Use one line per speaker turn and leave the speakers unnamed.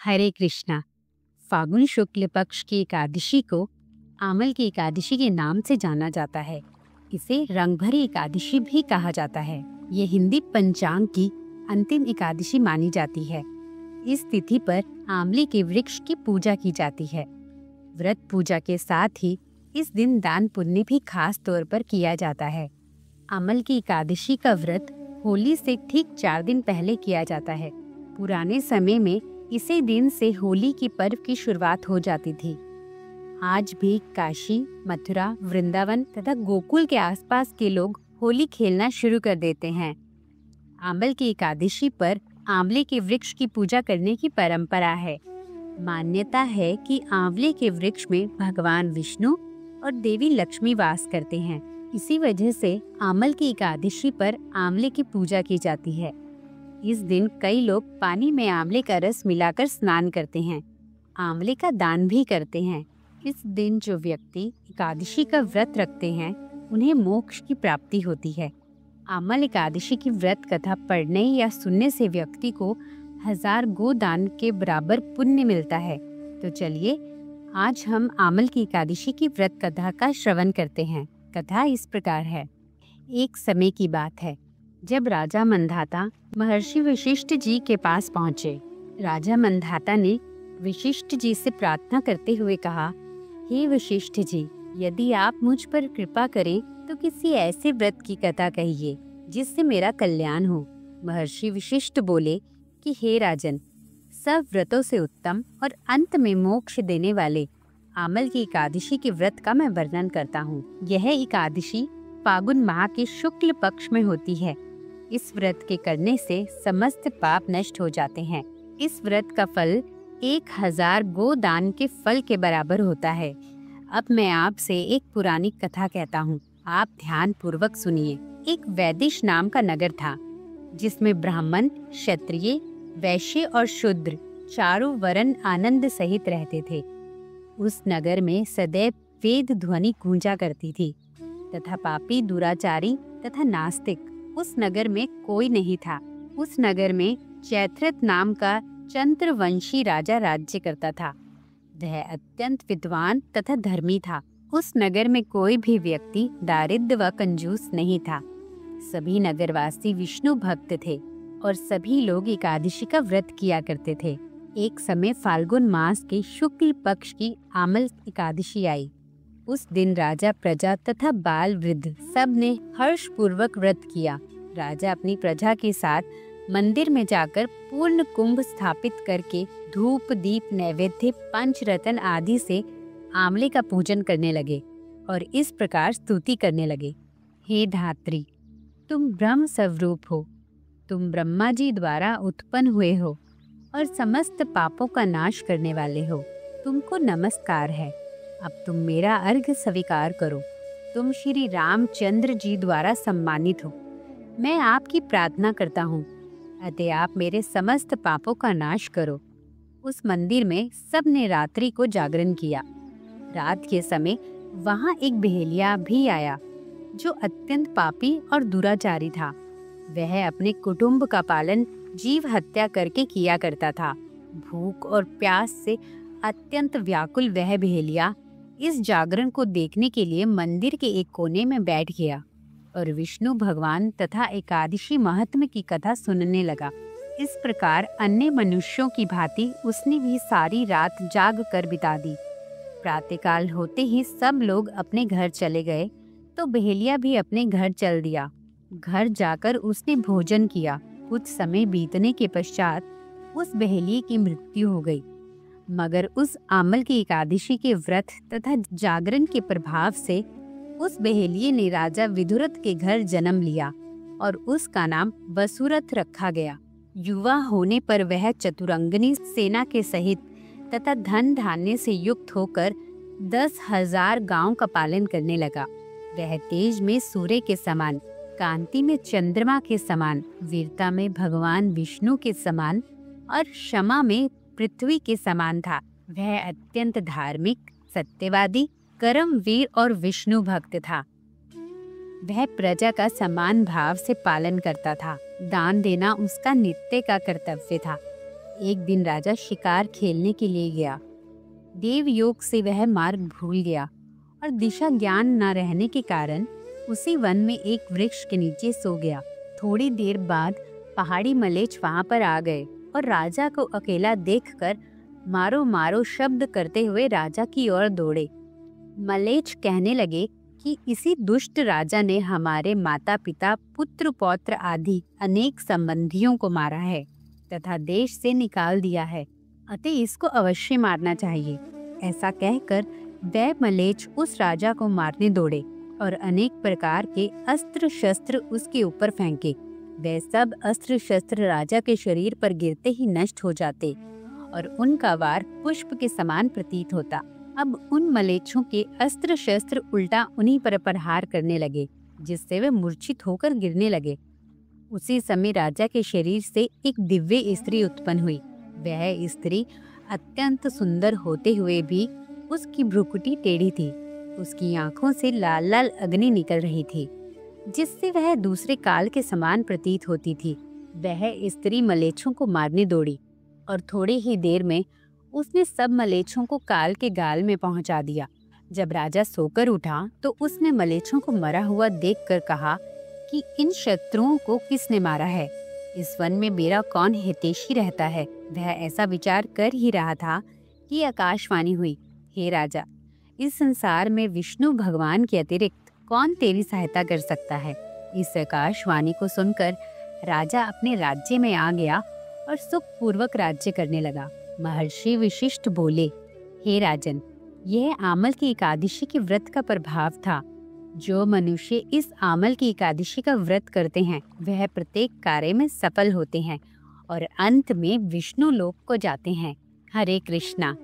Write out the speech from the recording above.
हरे कृष्णा। फागुन शुक्ल पक्ष की एकादशी को आमल की एकादशी के नाम से जाना जाता है। इसे रंगभरी एकादशी भी कहा जाता है। ये हिंदी पंचांग की अंतिम एकादशी मानी जाती है। इस तिथि पर आंवले के वृक्ष की पूजा की जाती है। व्रत पूजा के साथ ही इस दिन दान पुण्य भी खास तौर पर किया जाता है। आमल की एकादशी का व्रत होली से ठीक 4 दिन पहले किया जाता है। पुराने समय में इसी दिन से होली की पर्व की शुरुआत हो जाती थी। आज भी काशी, मथुरा, वृंदावन तथा गोकुल के आसपास के लोग होली खेलना शुरू कर देते हैं। आंवल की एकादशी पर आंवले के वृक्ष की पूजा करने की परंपरा है। मान्यता है कि आंवले के वृक्ष में भगवान विष्णु और देवी लक्ष्मी वास करते हैं। इसी वजह से आमल की एकादशी पर आंवले की पूजा की जाती है। इस दिन कई लोग पानी में आंवले का रस मिलाकर स्नान करते हैं। आंवले का दान भी करते हैं। इस दिन जो व्यक्ति एकादशी का व्रत रखते हैं उन्हें मोक्ष की प्राप्ति होती है। आमल एकादशी की व्रत कथा पढ़ने या सुनने से व्यक्ति को 1000 गोदान के बराबर पुण्य मिलता है। तो चलिए आज हम आमल की एकादशी की व्रत कथा का श्रवण करते हैं। कथा इस प्रकार है। एक समय की बात है जब राजा मंधाता महर्षि वशिष्ठ जी के पास पहुँचे। राजा मंधाता ने वशिष्ठ जी से प्रार्थना करते हुए कहा, हे वशिष्ठ जी, यदि आप मुझ पर कृपा करें तो किसी ऐसे व्रत की कथा कहिए जिससे मेरा कल्याण हो। महर्षि वशिष्ठ बोले कि हे राजन, सब व्रतों से उत्तम और अंत में मोक्ष देने वाले आमल की एकादशी के व्रत का मैं वर्णन करता हूँ। यह एकादशी फागुन माह के शुक्ल पक्ष में होती है। इस व्रत के करने से समस्त पाप नष्ट हो जाते हैं। इस व्रत का फल 1000 गोदान के फल के बराबर होता है। अब मैं आपसे एक पुरानी कथा कहता हूँ, आप ध्यान पूर्वक सुनिए। एक वैदिश नाम का नगर था जिसमें ब्राह्मण, क्षत्रिय, वैश्य और शूद्र चारों वर्ण आनंद सहित रहते थे। उस नगर में सदैव वेद ध्वनि गूंजा करती थी तथा पापी, दुराचारी तथा नास्तिक उस नगर में कोई नहीं था। उस नगर में चैत्रथ नाम का चंद्रवंशी राजा राज्य करता था। वह अत्यंत विद्वान तथा धर्मी था। उस नगर में कोई भी व्यक्ति दारिद्र व कंजूस नहीं था। सभी नगरवासी विष्णु भक्त थे और सभी लोग एकादशी का व्रत किया करते थे। एक समय फाल्गुन मास के शुक्ल पक्ष की आमल एकादशी आई। उस दिन राजा, प्रजा तथा बाल वृद्ध सब ने हर्ष पूर्वक व्रत किया। राजा अपनी प्रजा के साथ मंदिर में जाकर पूर्ण कुंभ स्थापित करके धूप, दीप, नैवेद्य, पंचरत्न आदि से आंवले का पूजन करने लगे और इस प्रकार स्तुति करने लगे। हे धात्री, तुम ब्रह्म स्वरूप हो। तुम ब्रह्मा जी द्वारा उत्पन्न हुए हो और समस्त पापों का नाश करने वाले हो। तुमको नमस्कार है। अब तुम मेरा अर्घ्य स्वीकार करो। तुम श्री रामचंद्र जी द्वारा सम्मानित हो। मैं आपकी प्रार्थना करता हूँ, अतः आप मेरे समस्त पापों का नाश करो। उस मंदिर में सबने रात्रि को जागरण किया। रात के समय वहाँ एक बहेलिया भी आया जो अत्यंत पापी और दुराचारी था। वह अपने कुटुंब का पालन जीव हत्या करके किया करता था। भूख और प्यास से अत्यंत व्याकुल वह बहेलिया इस जागरण को देखने के लिए मंदिर के एक कोने में बैठ गया और विष्णु भगवान तथा एकादशी महात्म्य की कथा सुनने लगा। इस प्रकार अन्य मनुष्यों की भांति उसने भी सारी रात जाग कर बिता दी। प्रातःकाल होते ही सब लोग अपने घर चले गए तो बहेलिया भी अपने घर चल दिया। घर जाकर उसने भोजन किया। कुछ समय बीतने के पश्चात उस बहेलिये की मृत्यु हो गई। मगर उस आमल की एकादशी के व्रत तथा जागरण के प्रभाव से उस बहेलिये ने राजा विदुरथ के घर जन्म लिया और उसका नाम वसुरथ रखा गया। युवा होने पर वह चतुरंगनी सेना के सहित तथा धन धान्य से युक्त होकर 10,000 गांव का पालन करने लगा। वह तेज में सूर्य के समान, कांति में चंद्रमा के समान, वीरता में भगवान विष्णु के समान और क्षमा में पृथ्वी के समान था। वह अत्यंत धार्मिक, सत्यवादी, कर्मवीर और विष्णु भक्त था। वह प्रजा का समान भाव से पालन करता था। दान देना उसका नित्य का कर्तव्य था। एक दिन राजा शिकार खेलने के लिए गया। देव योग से वह मार्ग भूल गया और दिशा ज्ञान न रहने के कारण उसी वन में एक वृक्ष के नीचे सो गया। थोड़ी देर बाद पहाड़ी मलेच्छ वहां पर आ गए और राजा को अकेला देखकर मारो मारो शब्द करते हुए राजा की ओर दौड़े। मलेच्छ कहने लगे कि इसी दुष्ट राजा ने हमारे माता पिता, पुत्र पौत्र आदि अनेक संबंधियों को मारा है तथा देश से निकाल दिया है, अतः इसको अवश्य मारना चाहिए। ऐसा कहकर वह मलेच्छ उस राजा को मारने दौड़े और अनेक प्रकार के अस्त्र शस्त्र उसके ऊपर फेंके। वह सब अस्त्र शस्त्र राजा के शरीर पर गिरते ही नष्ट हो जाते और उनका वार पुष्प के समान प्रतीत होता। अब उन मलेच्छों के अस्त्र शस्त्र उल्टा उन्हीं पर प्रहार करने लगे, जिससे वे मूर्छित होकर गिरने लगे। उसी समय राजा के शरीर से एक दिव्य स्त्री उत्पन्न हुई। वह स्त्री अत्यंत सुंदर होते हुए भी उसकी भ्रुकुटी टेढ़ी थी। उसकी आंखों से लाल लाल अग्नि निकल रही थी, जिससे वह दूसरे काल के समान प्रतीत होती थी। वह स्त्री मलेच्छों को मारने दौड़ी और थोड़ी ही देर में उसने सब मलेच्छों को काल के गाल में पहुंचा दिया। जब राजा सोकर उठा तो उसने मलेच्छों को मरा हुआ देखकर कहा कि इन शत्रुओं को किसने मारा है? इस वन में मेरा कौन हितैषी रहता है? वह ऐसा विचार कर ही रहा था कि आकाशवाणी हुई, हे राजा, इस संसार में विष्णु भगवान के अतिरिक्त कौन तेरी सहायता कर सकता है? इस आकाशवाणी को सुनकर राजा अपने राज्य में आ गया और सुखपूर्वक राज्य करने लगा। महर्षि विशिष्ट बोले, हे राजन, यह आमल की एकादशी के व्रत का प्रभाव था। जो मनुष्य इस आमल की एकादशी का व्रत करते हैं वह प्रत्येक कार्य में सफल होते हैं और अंत में विष्णु लोक को जाते हैं। हरे कृष्णा।